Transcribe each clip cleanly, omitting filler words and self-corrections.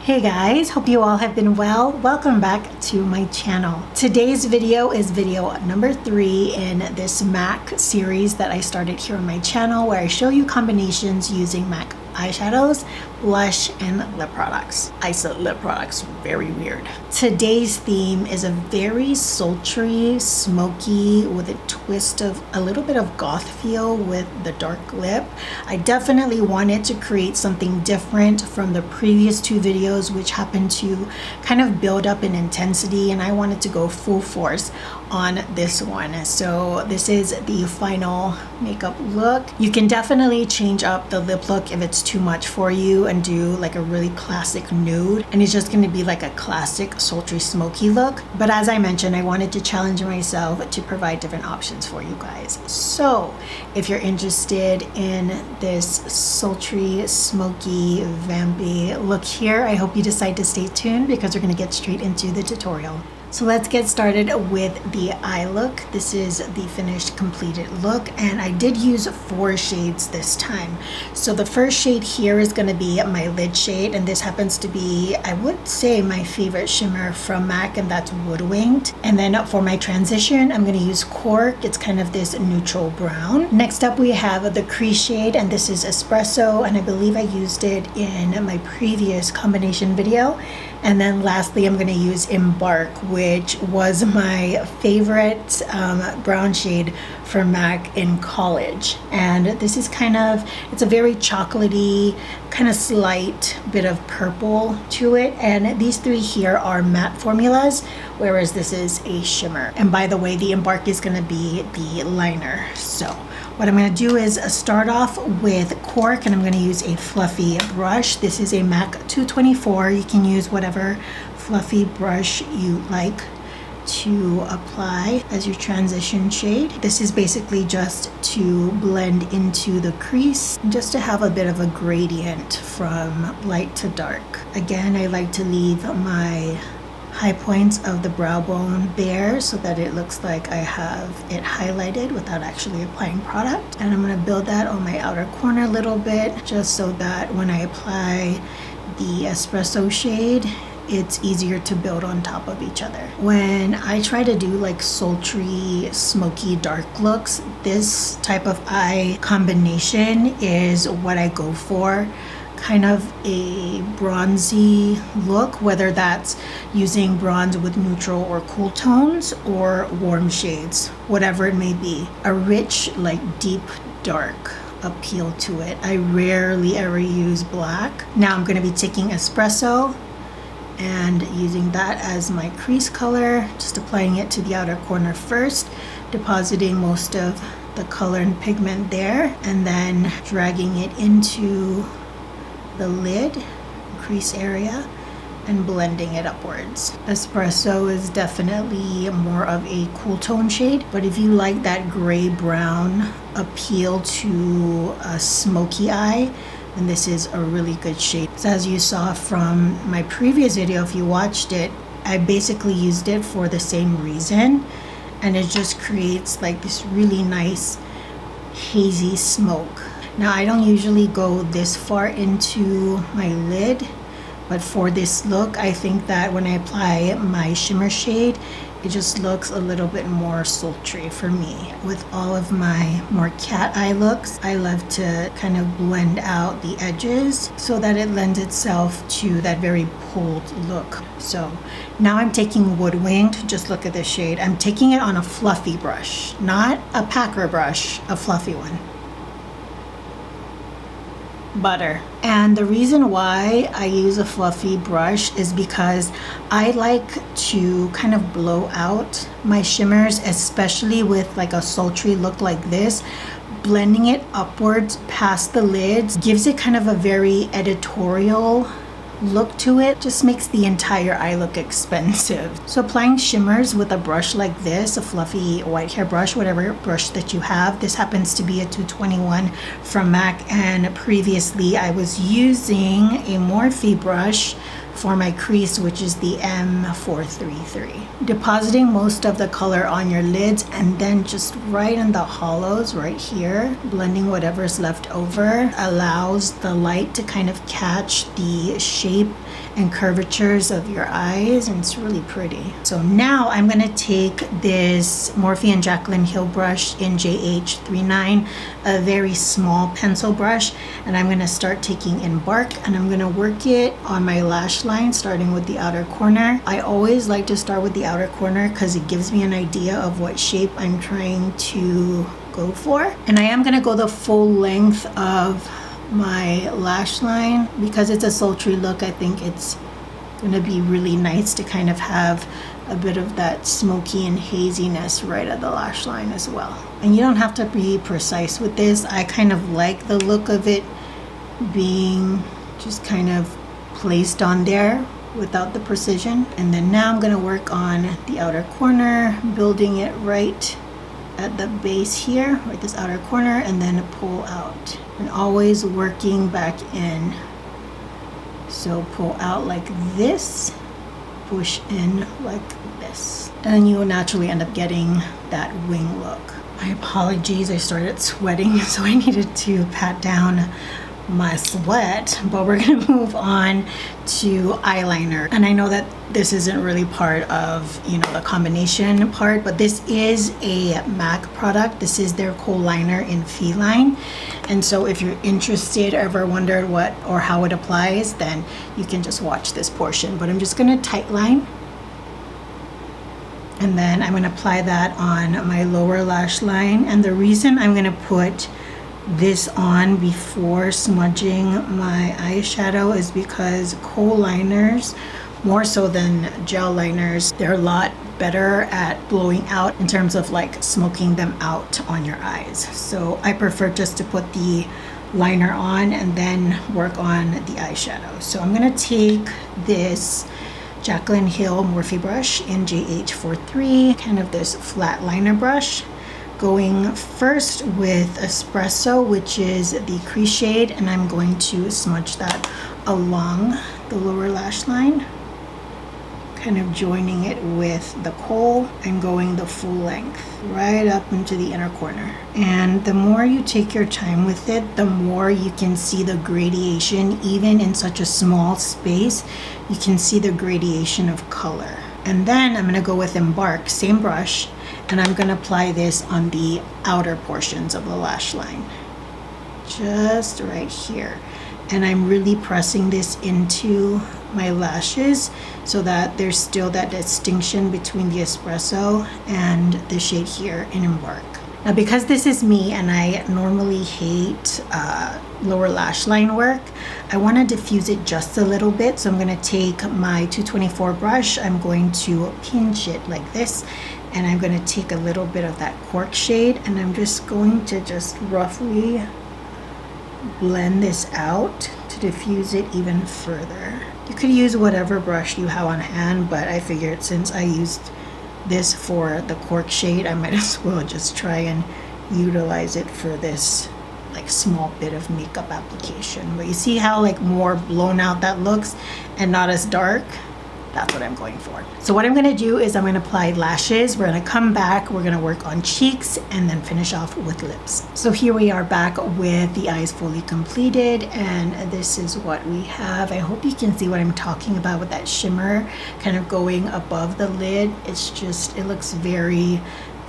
Hey guys, hope you all have been well. Welcome back to my channel. Today's video is video number 3 in this MAC series that I started here on my channel, where I show you combinations using MAC eyeshadows, blush, and lip products. I said lip products, very weird. Today's theme is a very sultry, smoky, with a twist of a little bit of goth feel with the dark lip. I definitely wanted to create something different from the previous 2 videos, which happened to kind of build up in intensity, and I wanted to go full force on this one. So this is the final makeup look. You can definitely change up the lip look if it's too much for you and do like a really classic nude, and it's just going to be like a classic sultry smoky look. But as I mentioned, I wanted to challenge myself to provide different options for you guys. So if you're interested in this sultry smoky vampy look here, I hope you decide to stay tuned because we're going to get straight into the tutorial. So let's get started with the eye look. This is the finished completed look, and I did use 4 shades this time. So the first shade here is going to be my lid shade, and this happens to be, I would say, my favorite shimmer from MAC, and that's Woodwinked. And then for my transition, I'm going to use Cork. It's kind of this neutral brown. Next up we have the crease shade, and this is Espresso, and I believe I used it in my previous combination video. And then lastly, I'm going to use Embark, which was my favorite brown shade from MAC in college. And this is kind of, it's a very chocolatey, kind of slight bit of purple to it. And these 3 here are matte formulas, whereas this is a shimmer. And by the way, the Embark is going to be the liner. So what I'm going to do is start off with Cork, and I'm going to use a fluffy brush. This is a MAC 224. You can use whatever fluffy brush you like to apply as your transition shade. This is basically just to blend into the crease, just to have a bit of a gradient from light to dark. Again, I like to leave my high points of the brow bone bare so that it looks like I have it highlighted without actually applying product. And I'm going to build that on my outer corner a little bit, just so that when I apply the Espresso shade, it's easier to build on top of each other. When I try to do like sultry, smoky, dark looks, this type of eye combination is what I go for. Kind of a bronzy look, whether that's using bronze with neutral or cool tones or warm shades, whatever it may be. A rich, like deep dark appeal to it. I rarely ever use black. Now I'm going to be taking Espresso and using that as my crease color, just applying it to the outer corner first, depositing most of the color and pigment there, and then dragging it into the lid crease area and blending it upwards. Espresso is definitely more of a cool tone shade, but if you like that gray brown appeal to a smoky eye, then this is a really good shade. So as you saw from my previous video, if you watched it, I basically used it for the same reason, and it just creates like this really nice hazy smoke. Now I don't usually go this far into my lid, but for this look, I think that when I apply my shimmer shade, it just looks a little bit more sultry for me. With all of my more cat eye looks, I love to kind of blend out the edges so that it lends itself to that very pulled look. So now I'm taking Woodwinked. Just look at this shade. I'm taking it on a fluffy brush, not a packer brush, a fluffy one. Butter. And the reason why I use a fluffy brush is because I like to kind of blow out my shimmers, especially with like a sultry look like this. Blending it upwards past the lids gives it kind of a very editorial look to it, just makes the entire eye look expensive. So applying shimmers with a brush like this, a fluffy white hair brush, whatever brush that you have. This happens to be a 221 from MAC, and previously I was using a Morphe brush for my crease, which is the M433. Depositing most of the color on your lids, and then just right in the hollows right here, blending whatever's left over, allows the light to kind of catch the shade shape and curvatures of your eyes, and it's really pretty. So now I'm gonna take this Morphe and Jaclyn Hill brush in JH39, a very small pencil brush, and I'm gonna start taking Embark, and I'm gonna work it on my lash line, starting with the outer corner. I always like to start with the outer corner because it gives me an idea of what shape I'm trying to go for. And I am gonna go the full length of my lash line because it's a sultry look. I think it's gonna be really nice to kind of have a bit of that smoky and haziness right at the lash line as well. And you don't have to be precise with this. I kind of like the look of it being just kind of placed on there without the precision. And then now I'm gonna work on the outer corner, building it right at the base here, right this outer corner, and then pull out. And always working back in. So pull out like this, push in like this. And then you will naturally end up getting that wing look. My apologies, I started sweating, so I needed to pat down my sweat, but we're gonna move on to eyeliner. And I know that this isn't really part of, you know, the combination part, but this is a MAC product. This is their Khol liner in Feline. And so if you're interested or ever wondered what or how it applies, then you can just watch this portion. But I'm just gonna tight line. And then I'm gonna apply that on my lower lash line. And the reason I'm gonna put this on before smudging my eyeshadow is because Khol liners, more so than gel liners, they're a lot better at blowing out in terms of like smoking them out on your eyes. So I prefer just to put the liner on and then work on the eyeshadow. So I'm gonna take this Jaclyn Hill Morphe brush in JH43, kind of this flat liner brush, going first with Espresso, which is the crease shade, and I'm going to smudge that along the lower lash line, kind of joining it with the Khol and going the full length right up into the inner corner. And the more you take your time with it, the more you can see the gradation. Even in such a small space, you can see the gradation of color. And then I'm gonna go with Embark, same brush, and I'm gonna apply this on the outer portions of the lash line, just right here. And I'm really pressing this into my lashes so that there's still that distinction between the Espresso and the shade here in Embark. Now, because this is me and I normally hate lower lash line work, I want to diffuse it just a little bit. So I'm going to take my 224 brush, I'm going to pinch it like this, and I'm going to take a little bit of that Cork shade, and I'm just going to just roughly blend this out to diffuse it even further. You could use whatever brush you have on hand, but I figured since I used this for the Cork shade, I might as well just try and utilize it for this like small bit of makeup application. But you see how like more blown out that looks and not as dark? That's what I'm going for. So what I'm gonna do is I'm gonna apply lashes, we're gonna come back, we're gonna work on cheeks, and then finish off with lips. So here we are back with the eyes fully completed, and this is what we have. I hope you can see what I'm talking about with that shimmer kind of going above the lid. It's just, it looks very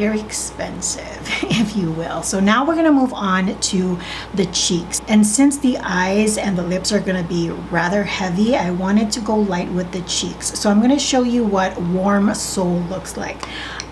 expensive, if you will. So now we're gonna move on to the cheeks. And since the eyes and the lips are gonna be rather heavy, I wanted to go light with the cheeks. So I'm gonna show you what Warm Soul looks like.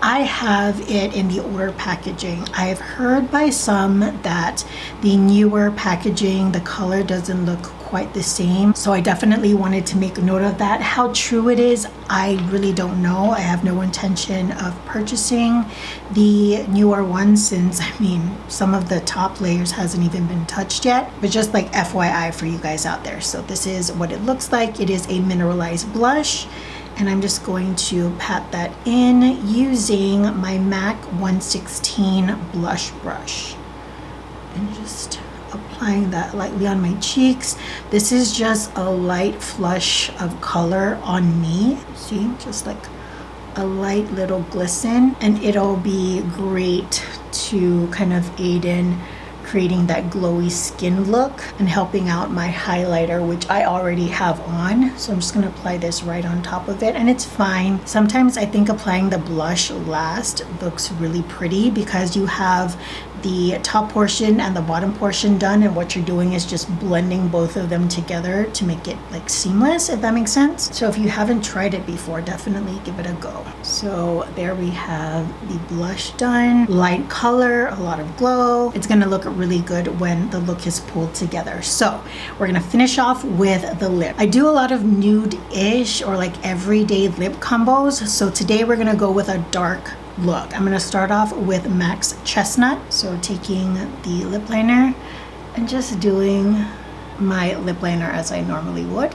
I have it in the older packaging. I've heard by some that the newer packaging, the color doesn't look quite the same. So I definitely wanted to make a note of that. How true it is, I really don't know. I have no intention of purchasing the newer ones since, I mean, some of the top layers hasn't even been touched yet, but just like FYI for you guys out there. So this is what it looks like. It is a mineralized blush, and I'm just going to pat that in using my MAC 116 blush brush and just applying that lightly on my cheeks. This is just a light flush of color on me. See, just like a light little glisten, and it'll be great to kind of aid in creating that glowy skin look and helping out my highlighter, which I already have on. So I'm just gonna apply this right on top of it, and it's fine. Sometimes I think applying the blush last looks really pretty because you have the top portion and the bottom portion done, and what you're doing is just blending both of them together to make it like seamless, if that makes sense. So if you haven't tried it before, definitely give it a go. So there we have the blush done. Light color, a lot of glow. It's gonna look really good when the look is pulled together. So we're gonna finish off with the lip. I do a lot of nude-ish or like everyday lip combos. So today we're gonna go with a dark look. I'm gonna start off with MAC's Chestnut. So taking the lip liner and just doing my lip liner as I normally would.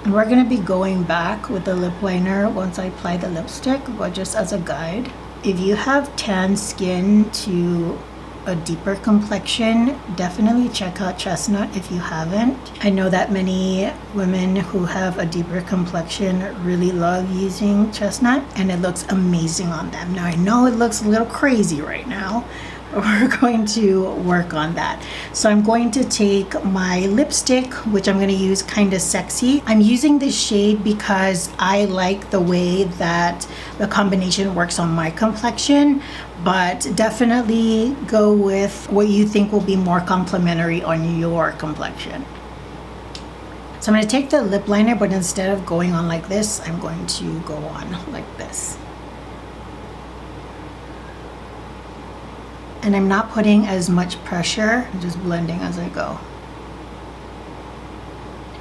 And we're gonna be going back with the lip liner once I apply the lipstick, but just as a guide. If you have tan skin to a deeper complexion, definitely check out Chestnut if you haven't. I know that many women who have a deeper complexion really love using Chestnut, and it looks amazing on them. Now I know it looks a little crazy right now, but we're going to work on that. So I'm going to take my lipstick, which I'm going to use Kinda Sexy. I'm using this shade because I like the way that the combination works on my complexion, but definitely go with what you think will be more complementary on your complexion. So I'm going to take the lip liner, but instead of going on like this, I'm going to go on like this. And I'm not putting as much pressure, I'm just blending as I go.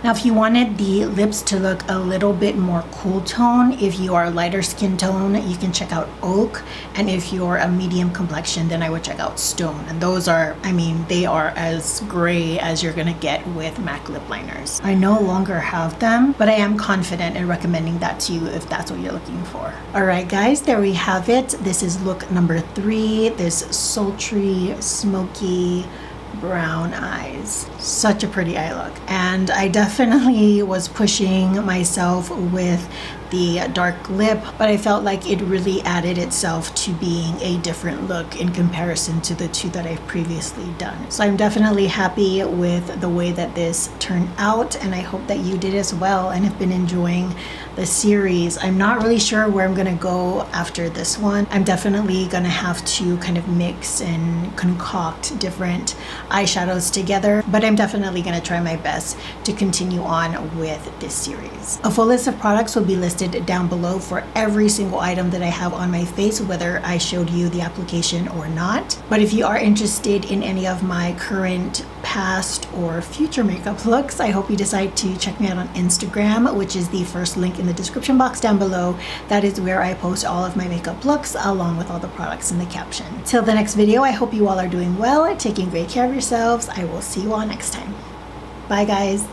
Now if you wanted the lips to look a little bit more cool tone, if you are a lighter skin tone, you can check out Oak. And if you're a medium complexion, then I would check out Stone. And those are, I mean, they are as gray as you're gonna get with MAC lip liners. I no longer have them, but I am confident in recommending that to you if that's what you're looking for. All right guys, there we have it. This is look number 3, this sultry, smoky, brown eyes. Such a pretty eye look. And I definitely was pushing myself with the dark lip, but I felt like it really added itself to being a different look in comparison to the two that I've previously done. So I'm definitely happy with the way that this turned out, and I hope that you did as well and have been enjoying the series. I'm not really sure where I'm gonna go after this one. I'm definitely gonna have to kind of mix and concoct different eyeshadows together, but I'm definitely gonna try my best to continue on with this series. A full list of products will be listed down below for every single item that I have on my face, whether I showed you the application or not. But if you are interested in any of my current, past, or future makeup looks, I hope you decide to check me out on Instagram, which is the first link in the description box down below. That is where I post all of my makeup looks along with all the products in the caption. Till the next video, I hope you all are doing well, taking great care of yourselves. I will see you all next time. Bye guys.